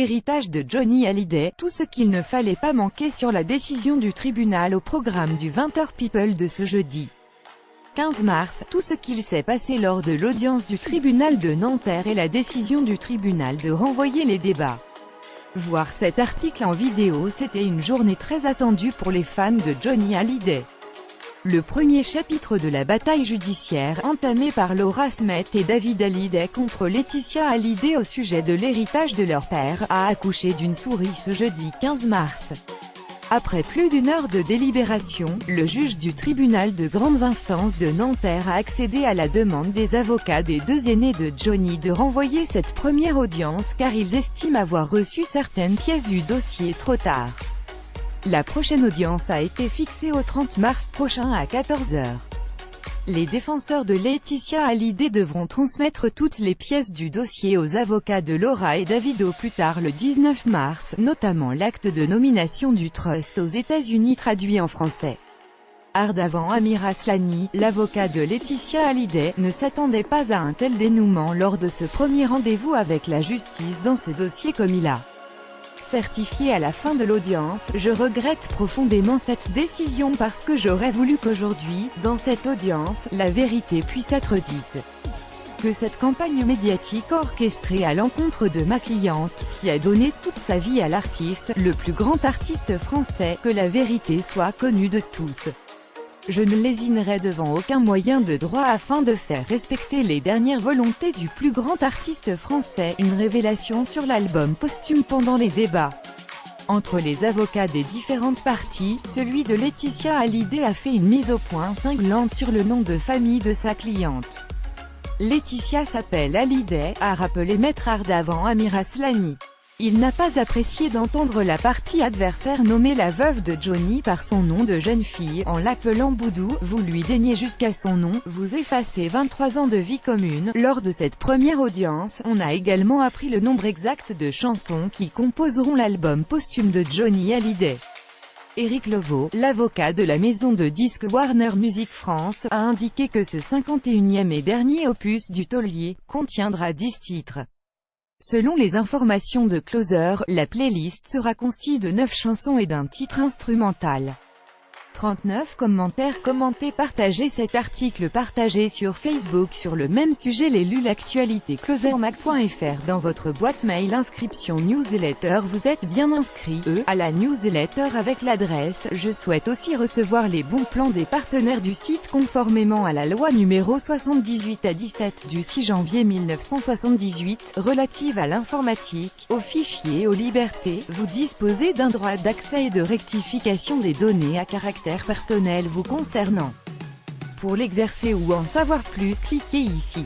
l'héritage de Johnny Hallyday, tout ce qu'il ne fallait pas manquer sur la décision du tribunal au programme du 20h People de ce jeudi 15 mars, tout ce qu'il s'est passé lors de l'audience du tribunal de Nanterre et la décision du tribunal de renvoyer les débats. Voir cet article en vidéo. C'était une journée très attendue pour les fans de Johnny Hallyday. Le premier chapitre de la bataille judiciaire, entamée par Laura Smet et David Hallyday contre Laetitia Hallyday au sujet de l'héritage de leur père, a accouché d'une souris ce jeudi 15 mars. Après plus d'une heure de délibération, le juge du tribunal de grandes instances de Nanterre a accédé à la demande des avocats des deux aînés de Johnny de renvoyer cette première audience car ils estiment avoir reçu certaines pièces du dossier trop tard. La prochaine audience a été fixée au 30 mars prochain à 14 h. Les défenseurs de Laetitia Hallyday devront transmettre toutes les pièces du dossier aux avocats de Laura et David au plus tard le 19 mars, notamment l'acte de nomination du trust aux États-Unis traduit en français. Ardavan Amir Aslani, l'avocat de Laetitia Hallyday, ne s'attendait pas à un tel dénouement lors de ce premier rendez-vous avec la justice dans ce dossier comme il a certifié à la fin de l'audience. Je regrette profondément cette décision parce que j'aurais voulu qu'aujourd'hui, dans cette audience, la vérité puisse être dite. Que cette campagne médiatique orchestrée à l'encontre de ma cliente, qui a donné toute sa vie à l'artiste, le plus grand artiste français, que la vérité soit connue de tous. Je ne lésinerai devant aucun moyen de droit afin de faire respecter les dernières volontés du plus grand artiste français. Une révélation sur l'album posthume pendant les débats entre les avocats des différentes parties. Celui de Laetitia Hallyday a fait une mise au point cinglante sur le nom de famille de sa cliente. Laetitia s'appelle Hallyday, a rappelé Maître Ardavan Amir Aslani. Il n'a pas apprécié d'entendre la partie adversaire nommer la veuve de Johnny par son nom de jeune fille, en l'appelant Boudou. Vous lui déniez jusqu'à son nom, vous effacez 23 ans de vie commune. Lors de cette première audience, on a également appris le nombre exact de chansons qui composeront l'album posthume de Johnny Hallyday. Éric Levaux, l'avocat de la maison de disques Warner Music France, a indiqué que ce 51e et dernier opus du taulier contiendra 10 titres. Selon les informations de Closer, la playlist sera constituée de 9 chansons et d'un titre instrumental. 39 commentaires. Commentez, partagez cet article, partagé sur Facebook sur le même sujet. L'actualité closermag.fr dans votre boîte mail. Inscription newsletter. Vous êtes bien inscrit à la newsletter avec l'adresse. Je souhaite aussi recevoir les bons plans des partenaires du site conformément à la loi numéro 78/17 du 6 janvier 1978 relative à l'informatique, aux fichiers et aux libertés. Vous disposez d'un droit d'accès et de rectification des données à caractère personnel vous concernant. Pour l'exercer ou en savoir plus, cliquez ici.